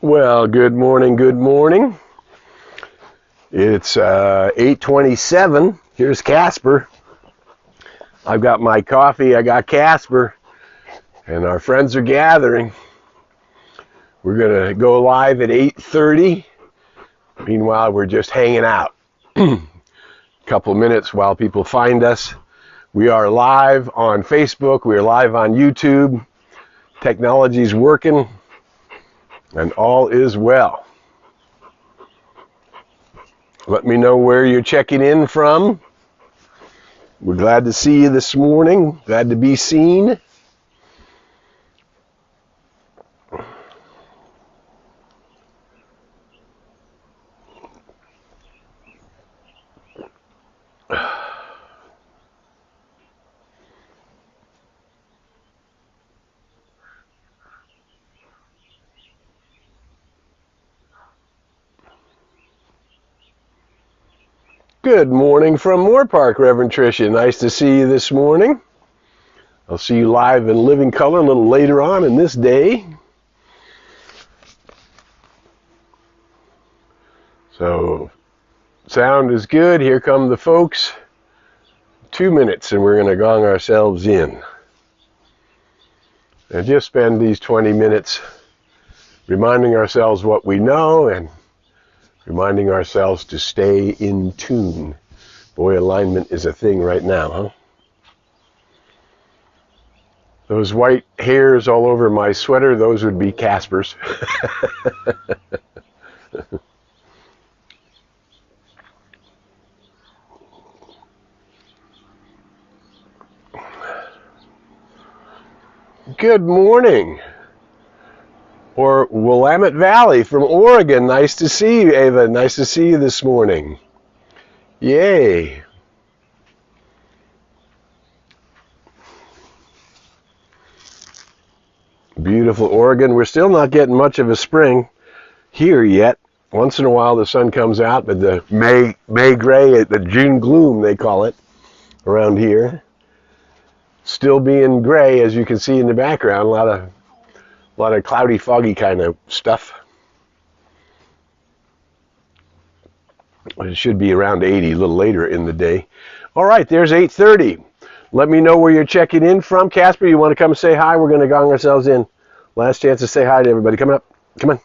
Well, good morning, good morning. It's 8:27. Here's Casper. I've got my coffee, I got Casper, and our friends are gathering. We're going to go live at 8:30. Meanwhile, we're just hanging out. Couple minutes while people find us. We are live on Facebook. We are live on YouTube. Technology's working, and all is well. Let me know where you're checking in from. We're glad to see you this morning. Glad to be seen. Good morning from Moore Park, Reverend Tricia. Nice to see you this morning. I'll see you live in living color a little later on in this day. So, sound is good. Here come the folks. 2 minutes and we're going to gong ourselves in. And just spend these 20 minutes reminding ourselves what we know and reminding ourselves to stay in tune. Boy, alignment is a thing right now, huh? Those white hairs all over my sweater, those would be Casper's. Good morning. Or Willamette Valley from Oregon. Nice to see you, Ava. Nice to see you this morning. Yay. Beautiful Oregon. We're still not getting much of a spring here yet. Once in a while the sun comes out, but the May gray, the June gloom they call it around here. Still being gray, as you can see in the background. A lot of cloudy, foggy kind of stuff. It should be around 80 a little later in the day. All right, there's 8:30. Let me know where you're checking in from. Casper, you want to come say hi? We're going to gong ourselves in. Last chance to say hi to everybody. Coming up. Come on.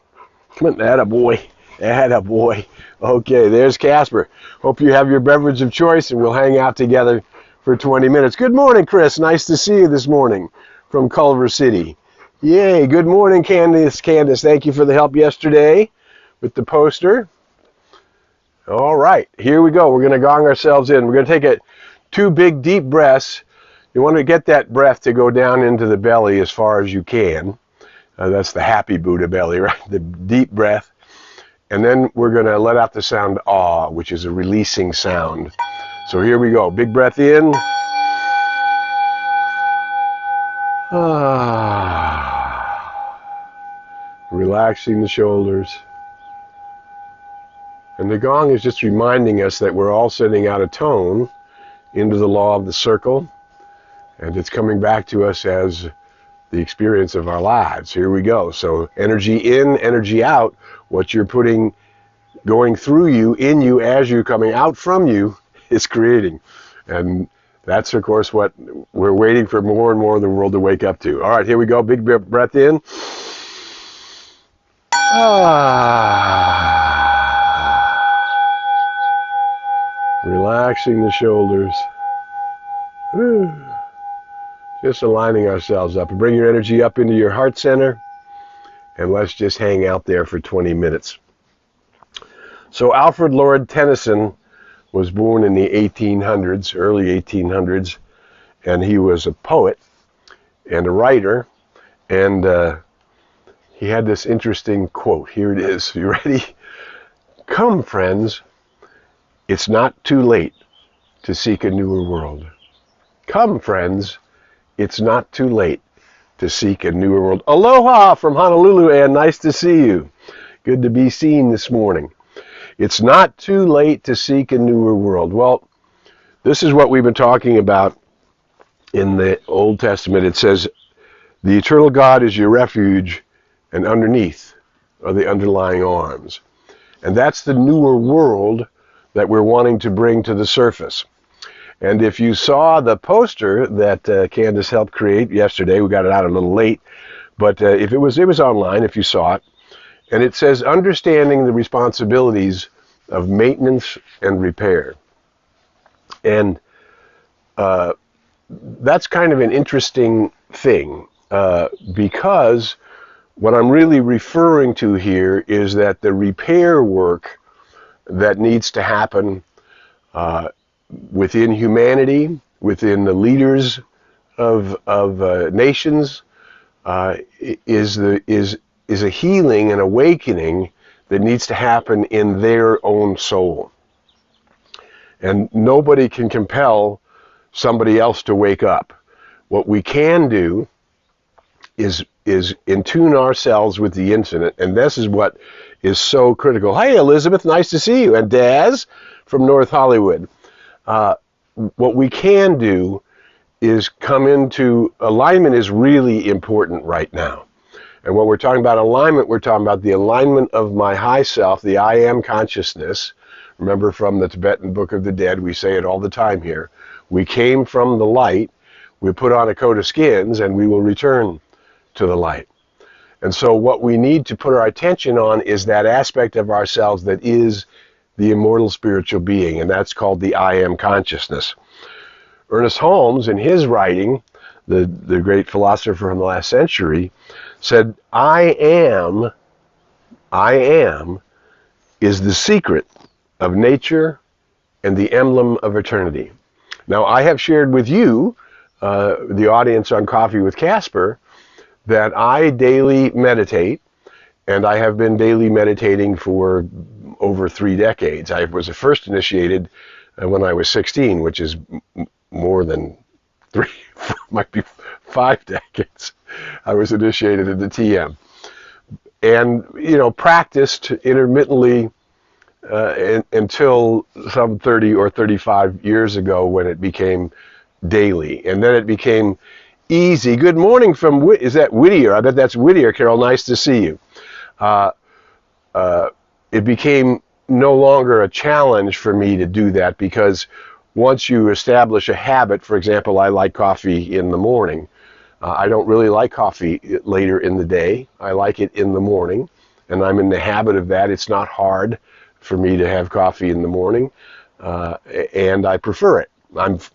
Come on. Attaboy. Attaboy. Okay, there's Casper. Hope you have your beverage of choice, and we'll hang out together for 20 minutes. Good morning, Chris. Nice to see you this morning from Culver City. Yay. Good morning, Candace. Candace, thank you for the help yesterday with the poster. All right, here we go. We're going to gong ourselves in. We're going to take 2 big, deep breaths. You want to get that breath to go down into the belly as far as you can. That's the happy Buddha belly, right? The deep breath. And then we're going to let out the sound ah, which is a releasing sound. So here we go. Big breath in. Relaxing the shoulders. And the gong is just reminding us that we're all sending out a tone into the law of the circle, and it's coming back to us as the experience of our lives. Here we go. So energy in, energy out. What you're putting, going through you, in you, as you're coming out from you, is creating. And that's, of course, what we're waiting for more and more of the world to wake up to. All right, here we go. Big breath in. Relaxing the shoulders. Just aligning ourselves up. Bring your energy up into your heart center, and let's just hang out there for 20 minutes. So Alfred Lord Tennyson was born in the 1800s, early 1800s, and he was a poet and a writer, and he had this interesting quote. Here it is. You ready? Come, friends, it's not too late to seek a newer world. Come, friends, it's not too late to seek a newer world. Aloha from Honolulu, Ann. Nice to see you. Good to be seen this morning. It's not too late to seek a newer world. Well, this is what we've been talking about in the Old Testament. It says, the eternal God is your refuge, and underneath are the underlying arms. And that's the newer world that we're wanting to bring to the surface. And if you saw the poster that Candace helped create yesterday, we got it out a little late, but if it was online if you saw it, and it says understanding the responsibilities of maintenance and repair. And that's kind of an interesting thing because what I'm really referring to here is that the repair work that needs to happen within humanity, within the leaders of nations, is a healing and awakening that needs to happen in their own soul. And nobody can compel somebody else to wake up. What we can do is in tune ourselves with the infinite, and this is what is so critical. Hey, Elizabeth, nice to see you. And Daz from North Hollywood. What we can do is come into alignment is really important right now. And when we're talking about alignment, we're talking about the alignment of my high self, the I am consciousness. Remember from the Tibetan Book of the Dead, we say it all the time here. We came from the light, we put on a coat of skins, and we will return to the light. And so what we need to put our attention on is that aspect of ourselves that is the immortal spiritual being, and that's called the I am consciousness. Ernest Holmes, in his writing, the great philosopher from the last century, said, I am is the secret of nature and the emblem of eternity. Now, I have shared with you, the audience on Coffee with Casper, that I daily meditate, and I have been daily meditating for over 3 decades. I was first initiated when I was 16, which is more than 3, might be 5 decades. I was initiated into TM. And, practiced intermittently until some 30 or 35 years ago when it became daily. And then it became easy. Good morning from, is that Whittier? I bet that's Whittier, Carol. Nice to see you. It became no longer a challenge for me to do that because once you establish a habit, for example, I like coffee in the morning. I don't really like coffee later in the day. I like it in the morning, and I'm in the habit of that. It's not hard for me to have coffee in the morning, and I prefer it.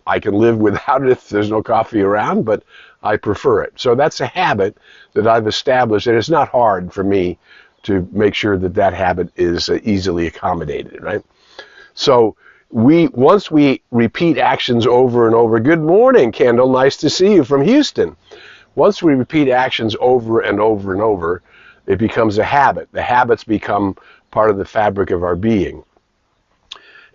I can live without it if there's no coffee around, but I prefer it. So that's a habit that I've established, and it's not hard for me to make sure that that habit is easily accommodated, right? So once we repeat actions over and over, good morning, Kendall, nice to see you from Houston. Once we repeat actions over and over and over, it becomes a habit. The habits become part of the fabric of our being.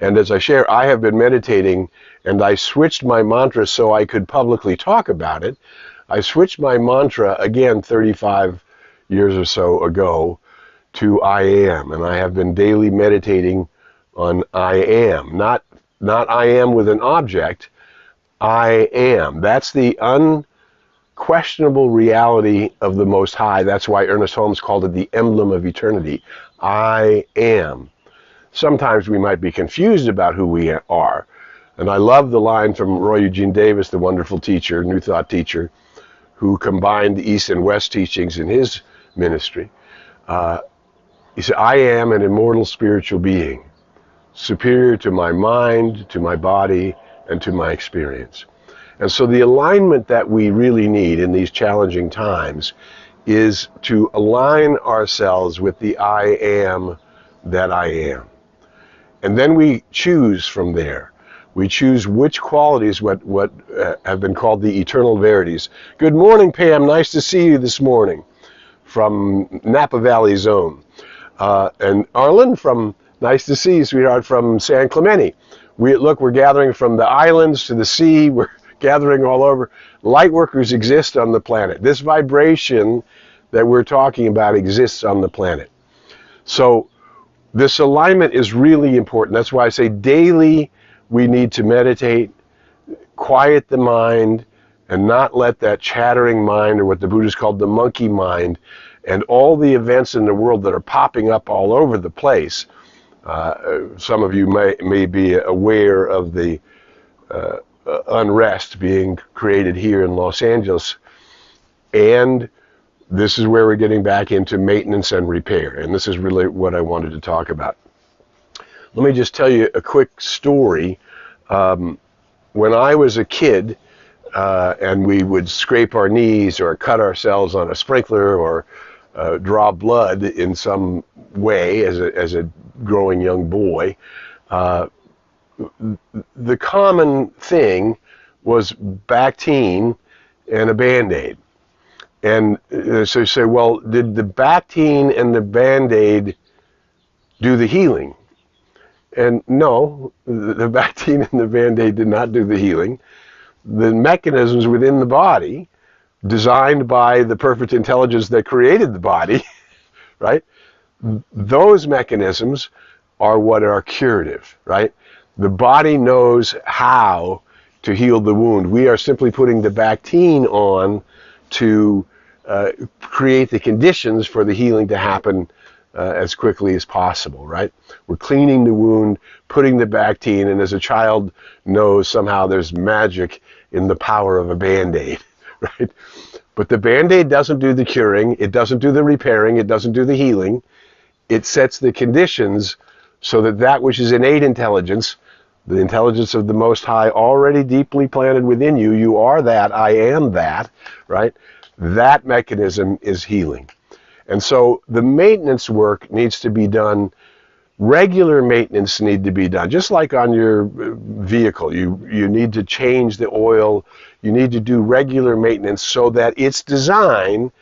And as I share, I have been meditating, and I switched my mantra so I could publicly talk about it. I switched my mantra, again, 35 years or so ago, to I am. And I have been daily meditating on I am. Not I am with an object, I am. That's the unquestionable reality of the Most High. That's why Ernest Holmes called it the emblem of eternity. I am. Sometimes we might be confused about who we are. And I love the line from Roy Eugene Davis, the wonderful teacher, New Thought teacher, who combined the East and West teachings in his ministry. He said, I am an immortal spiritual being, superior to my mind, to my body, and to my experience. And so the alignment that we really need in these challenging times is to align ourselves with the I am that I am. And then we choose from there. We choose which qualities, what have been called the eternal verities. Good morning, Pam. Nice to see you this morning from Napa Valley Zone. And Arlen, nice to see you, sweetheart, from San Clemente. We're gathering from the islands to the sea. We're gathering all over. Light workers exist on the planet. This vibration that we're talking about exists on the planet. So this alignment is really important. That's why I say daily we need to meditate, quiet the mind, and not let that chattering mind, or what the Buddhists called the monkey mind, and all the events in the world that are popping up all over the place. Some of you may be aware of the unrest being created here in Los Angeles, and this is where we're getting back into maintenance and repair, and this is really what I wanted to talk about. Let me just tell you a quick story. When I was a kid, and we would scrape our knees or cut ourselves on a sprinkler or draw blood in some way as a growing young boy, the common thing was Bactine and a Band-Aid. And so you say, well, did the Bactine and the Band-Aid do the healing? And no, the Bactine and the Band-Aid did not do the healing. The mechanisms within the body, designed by the perfect intelligence that created the body, right? Those mechanisms are what are curative, right? The body knows how to heal the wound. We are simply putting the Bactine on to create the conditions for the healing to happen as quickly as possible, right? We're cleaning the wound, putting the Bactine, and as a child knows, somehow there's magic in the power of a Band-Aid, right? But the Band-Aid doesn't do the curing, it doesn't do the repairing, it doesn't do the healing. It sets the conditions so that that which is innate intelligence, the intelligence of the Most High already deeply planted within you, you are that, I am that, right? That mechanism is healing. And so the maintenance work needs to be done. Regular maintenance need to be done, just like on your vehicle. You need to change the oil. You need to do regular maintenance so that its design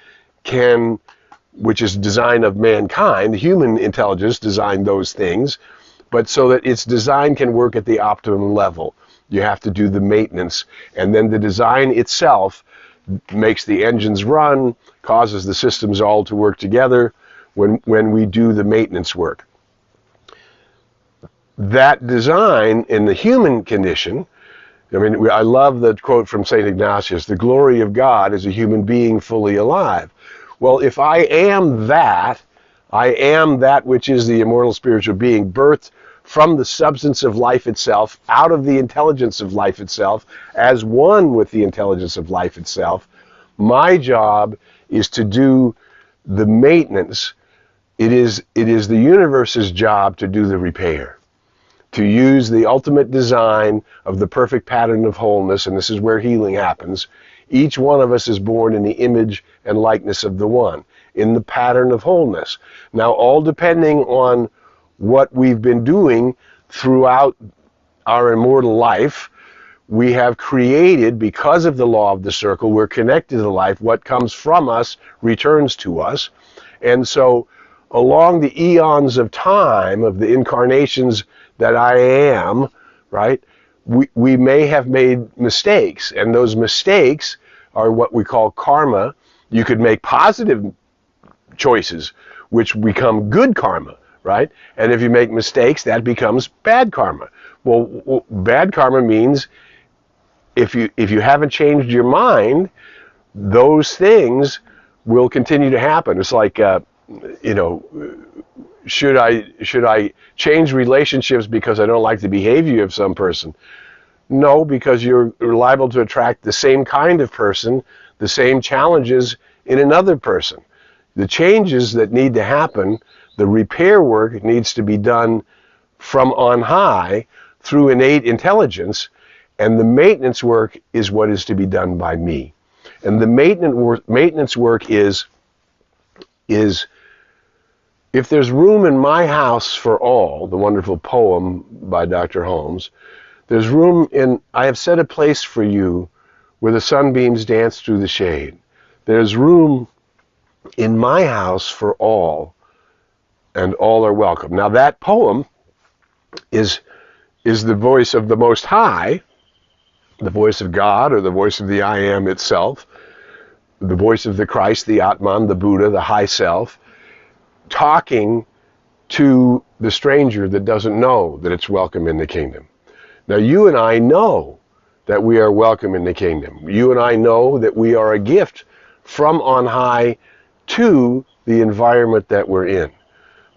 can, which is design of mankind, human intelligence designed those things, but so that its design can work at the optimum level. You have to do the maintenance, and then the design itself makes the engines run, causes the systems all to work together when we do the maintenance work. That design in the human condition, I mean, I love the quote from St. Ignatius, the glory of God is a human being fully alive. Well, if I am that which is the immortal spiritual being, birthed from the substance of life itself, out of the intelligence of life itself, as one with the intelligence of life itself, my job is to do the maintenance. It is the universe's job to do the repair, to use the ultimate design of the perfect pattern of wholeness, and this is where healing happens. Each one of us is born in the image and likeness of the One, in the pattern of wholeness. Now, all depending on what we've been doing throughout our immortal life, we have created, because of the law of the circle, we're connected to life. What comes from us returns to us. And so along the eons of time, of the incarnations that I am, right, we may have made mistakes, and those mistakes are what we call karma. You could make positive choices, which become good karma, right? And if you make mistakes, that becomes bad karma. Well, bad karma means if you haven't changed your mind, those things will continue to happen. It's like, should I change relationships because I don't like the behavior of some person? No, because you're liable to attract the same kind of person, the same challenges in another person. The changes that need to happen, the repair work needs to be done from on high through innate intelligence, and the maintenance work is what is to be done by me. And the maintenance work is if there's room in my house for all, the wonderful poem by Dr. Holmes, there's room in, I have set a place for you where the sunbeams dance through the shade. There's room in my house for all, and all are welcome. Now that poem is the voice of the Most High, the voice of God, or the voice of the I Am itself, the voice of the Christ, the Atman, the Buddha, the High Self, talking to the stranger that doesn't know that it's welcome in the kingdom. Now you and I know that we are welcome in the kingdom. You and I know that we are a gift from on high to the environment that we're in,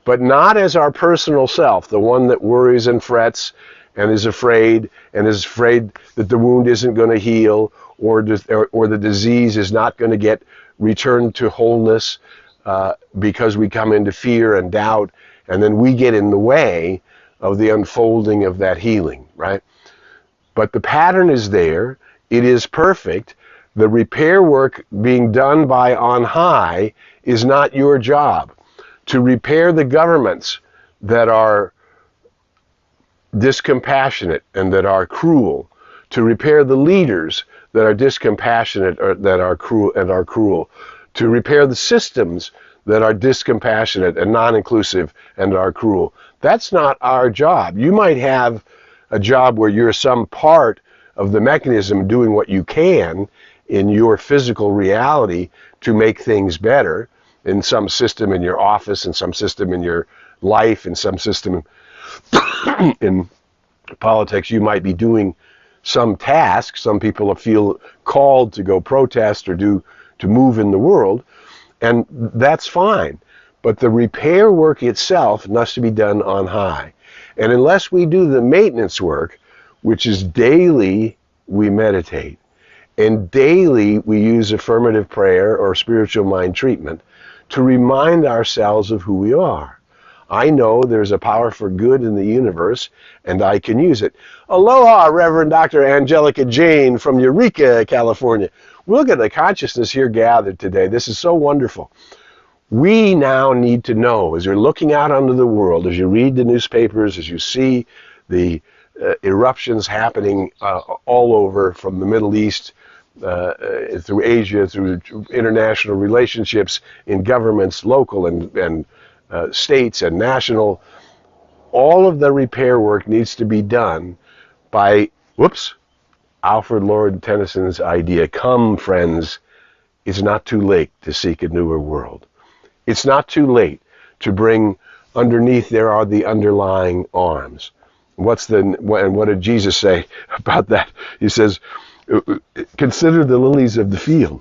but not as our personal self, the one that worries and frets and is afraid that the wound isn't going to heal, or the disease is not going to get returned to wholeness because we come into fear and doubt, and then we get in the way of the unfolding of that healing, right? But the pattern is there. It is perfect. The repair work being done by on high is not your job. To repair the governments that are discompassionate and that are cruel, to repair the leaders that are discompassionate or that are cruel, to repair the systems that are discompassionate and non-inclusive and are cruel. That's not our job. You might have a job where you're some part of the mechanism doing what you can in your physical reality to make things better, in some system in your office, in some system in your life, in some system in politics. You might be doing some task. Some people feel called to go protest or to move in the world, and that's fine. But the repair work itself must be done on high. And unless we do the maintenance work, which is daily we meditate, and daily we use affirmative prayer or spiritual mind treatment to remind ourselves of who we are. I know there's a power for good in the universe, and I can use it. Aloha, Reverend Dr. Angelica Jane from Eureka, California. Look at the consciousness here gathered today. This is so wonderful. We now need to know, as you're looking out onto the world, as you read the newspapers, as you see the eruptions happening all over, from the Middle East through Asia, through international relationships in governments, local and states and national, all of the repair work needs to be done by, Alfred Lord Tennyson's idea, come friends, it's not too late to seek a newer world. It's not too late to bring underneath there are the underlying arms. What did Jesus say about that? He says, consider the lilies of the field.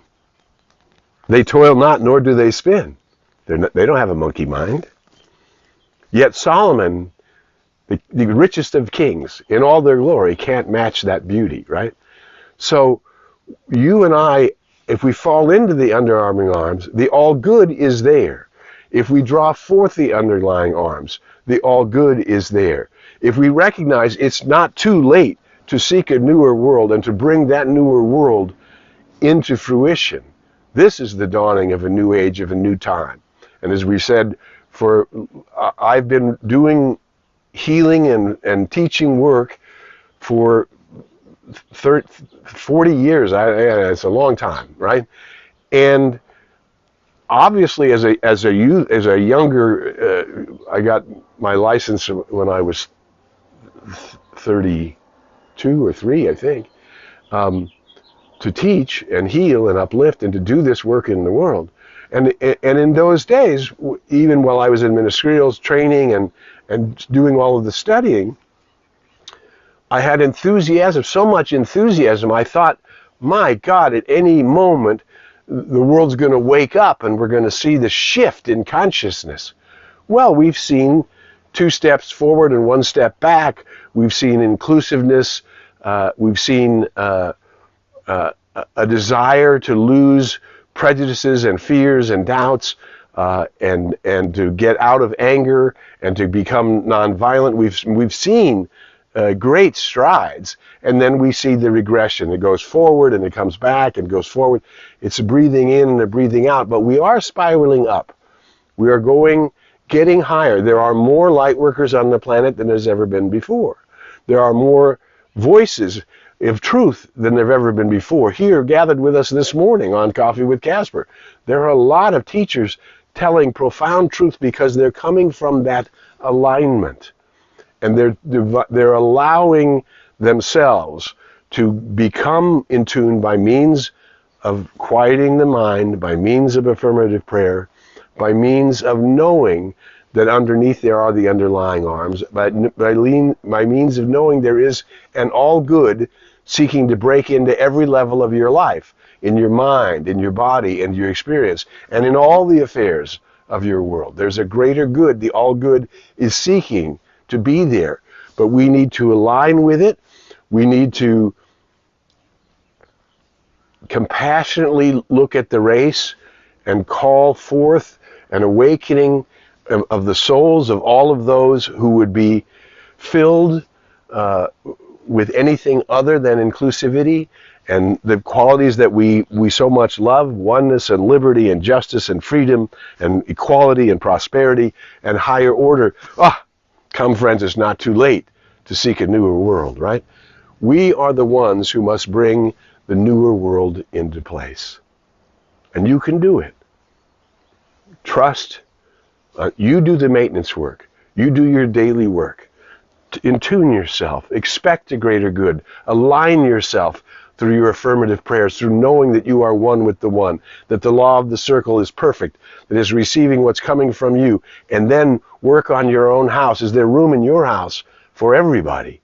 They toil not, nor do they spin. They don't have a monkey mind. Yet Solomon, the richest of kings, in all their glory, can't match that beauty, right? So you and I, if we fall into the underarming arms, the all good is there. If we draw forth the underlying arms, the all good is there. If we recognize it's not too late to seek a newer world and to bring that newer world into fruition, this is the dawning of a new age, of a new time. And as we said, I've been doing healing and teaching work for 40 years. It's a long time, right? And obviously, as a younger, I got my license when I was 32 or 3, I think, to teach and heal and uplift and to do this work in the world. And in those days, even while I was in ministerials training and doing all of the studying, I had enthusiasm, so much enthusiasm, I thought, my God, at any moment, the world's going to wake up and we're going to see the shift in consciousness. Well, we've seen 2 steps forward and 1 step back. We've seen inclusiveness. We've seen a desire to lose prejudices and fears and doubts, and to get out of anger and to become nonviolent. We've seen great strides, and then we see the regression. It goes forward and it comes back and goes forward. It's a breathing in and a breathing out, but we are spiraling up. We are getting higher. There are more light workers on the planet than there's ever been before. There are more voices of truth than there have ever been before. Here, gathered with us this morning on Coffee with Casper, there are a lot of teachers telling profound truth because they're coming from that alignment. And they're allowing themselves to become in tune by means of quieting the mind, by means of affirmative prayer, by means of knowing that underneath there are the underlying arms, by means of knowing there is an all good seeking to break into every level of your life, in your mind, in your body, in your experience, and in all the affairs of your world. There's a greater good. The all good is seeking to be there, but we need to align with it. We need to compassionately look at the race and call forth an awakening of the souls of all of those who would be filled with anything other than inclusivity and the qualities that we so much love: oneness and liberty and justice and freedom and equality and prosperity and higher order. Come friends, it's not too late to seek a newer world, right? We are the ones who must bring the newer world into place. And you can do it. Trust. You do the maintenance work. You do your daily work. Intune yourself. Expect a greater good. Align yourself through your affirmative prayers, through knowing that you are one with the one, that the law of the circle is perfect, that is receiving what's coming from you, and then work on your own house. Is there room in your house for everybody?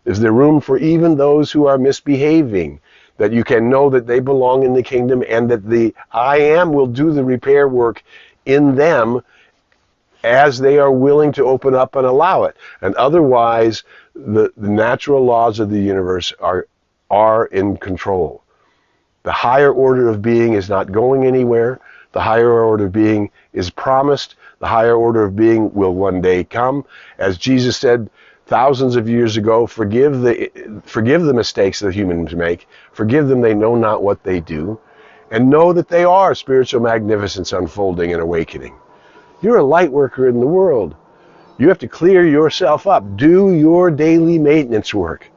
Is there room for even those who are misbehaving, that you can know that they belong in the kingdom and that the I am will do the repair work in them as they are willing to open up and allow it? And otherwise, the natural laws of the universe are in control. The higher order of being is not going anywhere. The higher order of being is promised. The higher order of being will one day come. As Jesus said thousands of years ago, forgive the mistakes that humans make. Forgive them, they know not what they do. And know that they are spiritual magnificence unfolding and awakening. You're a light worker in the world. You have to clear yourself up. Do your daily maintenance work.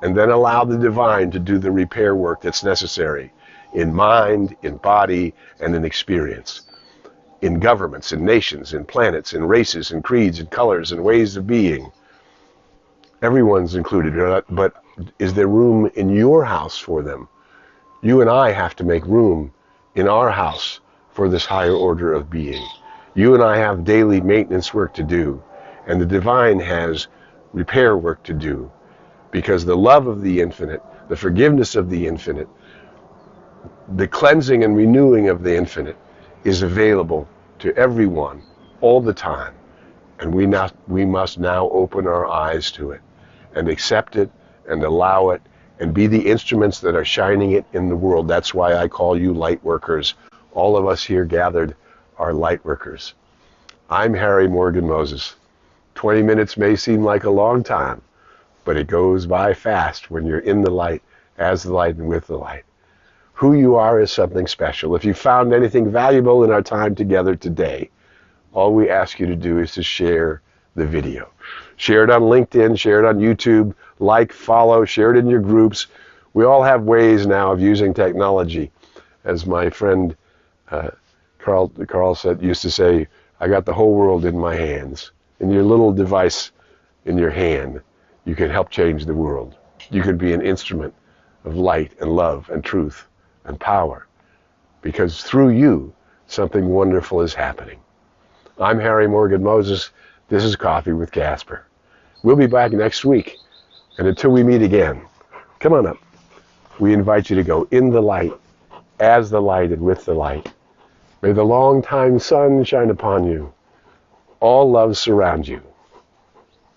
And then allow the divine to do the repair work that's necessary in mind, in body, and in experience. In governments, in nations, in planets, in races, in creeds, in colors, and ways of being. Everyone's included, but is there room in your house for them? You and I have to make room in our house for this higher order of being. You and I have daily maintenance work to do, and the divine has repair work to do, because the love of the infinite, the forgiveness of the infinite, the cleansing and renewing of the infinite is available to everyone all the time. And we must now open our eyes to it and accept it and allow it and be the instruments that are shining it in the world. That's why I call you light workers. All of us here gathered are light workers. I'm Harry Morgan Moses. 20 minutes may seem like a long time, but it goes by fast when you're in the light, as the light, and with the light. Who you are is something special. If you found anything valuable in our time together today, all we ask you to do is to share the video. Share it on LinkedIn, share it on YouTube, like, follow, share it in your groups. We all have ways now of using technology. As my friend Carl used to say, I got the whole world in my hands. In your little device in your hand, you can help change the world. You can be an instrument of light and love and truth and power, because through you, something wonderful is happening. I'm Harry Morgan Moses. This is Coffee with Casper. We'll be back next week. And until we meet again, come on up. We invite you to go in the light, as the light, and with the light. May the long-time sun shine upon you. All love surround you.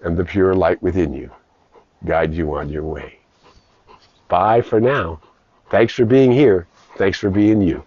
And the pure light within you guide you on your way. Bye for now. Thanks for being here. Thanks for being you.